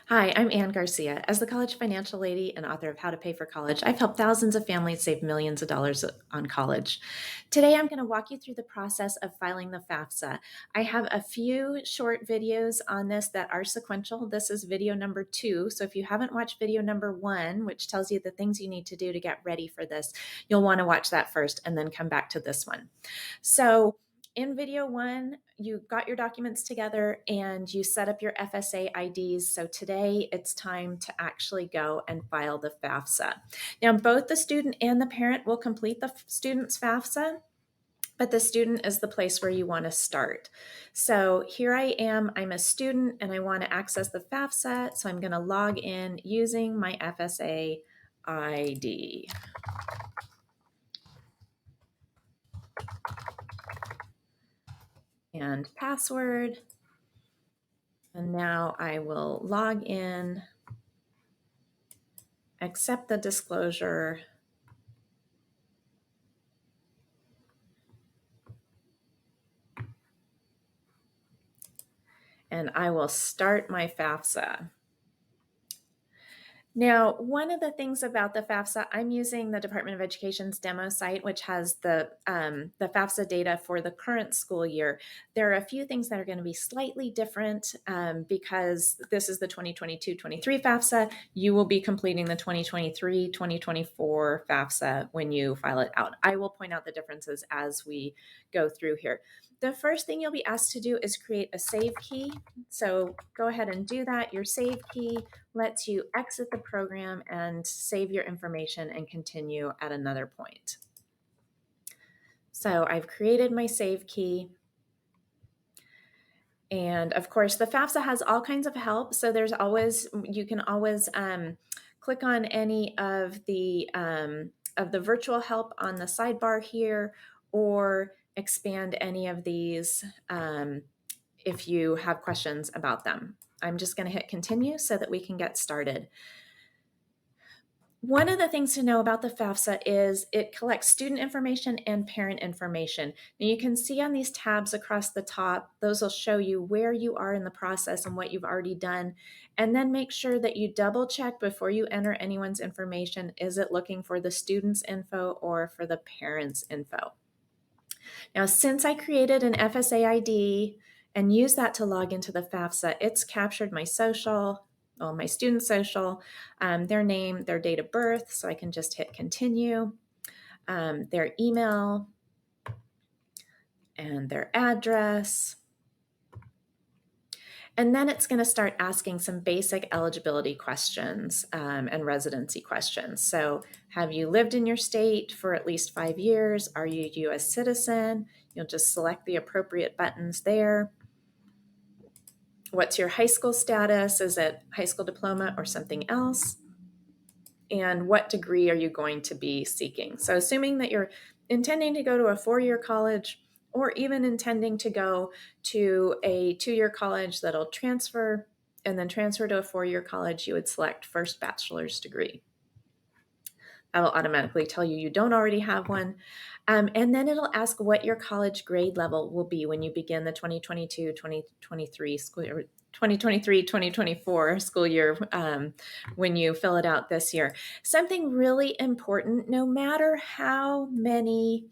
Hi, I'm Ann Garcia. As the college financial lady and author of How to Pay for College, I've helped thousands of families save millions of dollars on college. Today, I'm going to walk you through the process of filing the FAFSA. I have a few short videos on this that are sequential. This is video number 2. So if you haven't watched video number 1, which tells you the things you need to do to get ready for this, you'll want to watch that first and then come back to this one. So in video 1, you got your documents together and you set up your FSA IDs. So today it's time to actually go and file the FAFSA. Now, both the student and the parent will complete the student's FAFSA, but the student is the place where you want to start. So here I am, I'm a student and I want to access the FAFSA. So I'm going to log in using my FSA ID. And password. And now I will log in, accept the disclosure, and I will start my FAFSA. Now, one of the things about the FAFSA, I'm using the Department of Education's demo site, which has the FAFSA data for the current school year. There are a few things that are going to be slightly different because this is the 2022-23 FAFSA. You will be completing the 2023-2024 FAFSA when you file it out. I will point out the differences as we go through here. The first thing you'll be asked to do is create a save key. So go ahead and do that. Your save key lets you exit the program and save your information and continue at another point. So I've created my save key. And of course, the FAFSA has all kinds of help. So you can always click on any of the virtual help on the sidebar here, or expand any of these if you have questions about them. I'm just going to hit continue so that we can get started. One of the things to know about the FAFSA is it collects student information and parent information. Now you can see on these tabs across the top, those will show you where you are in the process and what you've already done. And then make sure that you double check before you enter anyone's information. Is it looking for the student's info or for the parent's info? Now, since I created an FSA ID and used that to log into the FAFSA, it's captured my social, my student social, their name, their date of birth, so I can just hit continue, their email, and their address. And then it's going to start asking some basic eligibility questions and residency questions. So, have you lived in your state for at least 5 years? Are you a U.S. citizen? You'll just select the appropriate buttons there. What's your high school status? Is it high school diploma or something else? And what degree are you going to be seeking? So, assuming that you're intending to go to a 4-year college, or even intending to go to a 2-year college that'll transfer and then transfer to a 4-year college, you would select first bachelor's degree. That'll automatically tell you don't already have one. And then it'll ask what your college grade level will be when you begin the 2022-2023 school year, 2023-2024 school year when you fill it out this year. Something really important, no matter how many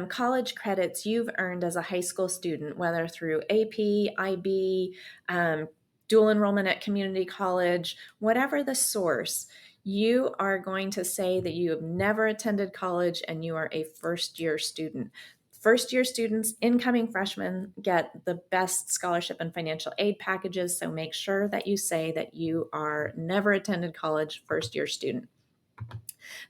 college credits you've earned as a high school student, whether through AP, IB, dual enrollment at community college, whatever the source, you are going to say that you have never attended college and you are a first-year student. First-year students, incoming freshmen, get the best scholarship and financial aid packages, so make sure that you say that you are never attended college, first-year student.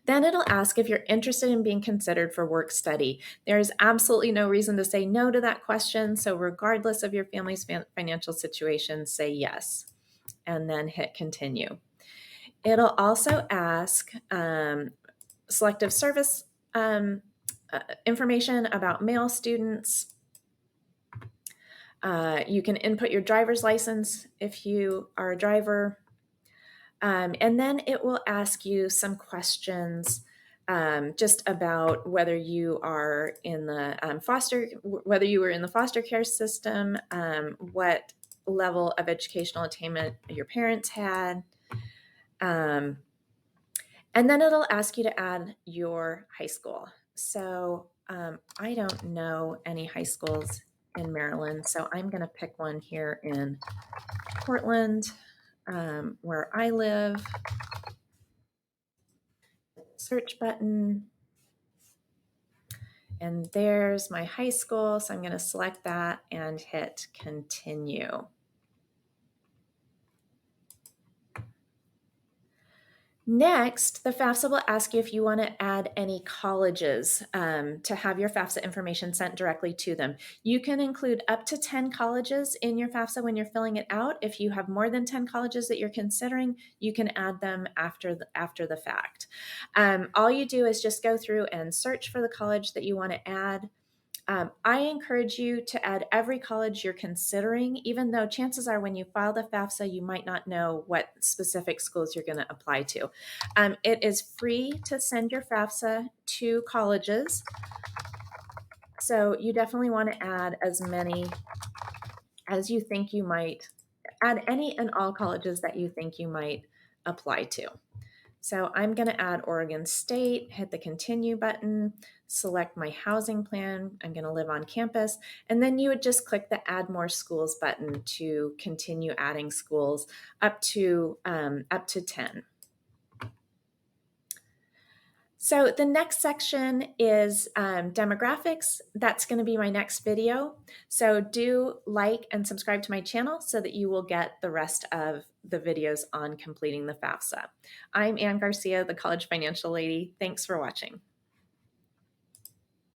Then it'll ask if you're interested in being considered for work study. There's absolutely no reason to say no to that question. So regardless of your family's financial situation, say yes, and then hit continue. It'll also ask selective service information about male students. You can input your driver's license if you are a driver. And then it will ask you some questions just about whether you are in the whether you were in the foster care system, what level of educational attainment your parents had. And then it'll ask you to add your high school. So I don't know any high schools in Maryland, so I'm going to pick one here in Portland, where I live. Search button. And there's my high school. So I'm going to select that and hit continue. Next, the FAFSA will ask you if you want to add any colleges to have your FAFSA information sent directly to them. You can include up to 10 colleges in your FAFSA when you're filling it out. If you have more than 10 colleges that you're considering, you can add them after the fact. All you do is just go through and search for the college that you want to add. I encourage you to add every college you're considering, even though chances are when you file the FAFSA, you might not know what specific schools you're going to apply to. It is free to send your FAFSA to colleges, so you definitely want to add as many as you think you might, add any and all colleges that you think you might apply to. So I'm going to add Oregon State, hit the continue button, select my housing plan. I'm going to live on campus. And then you would just click the add more schools button to continue adding schools up to 10. So the next section is demographics. That's going to be my next video. So do like and subscribe to my channel so that you will get the rest of the videos on completing the FAFSA. I'm Ann Garcia, the College Financial Lady. Thanks for watching.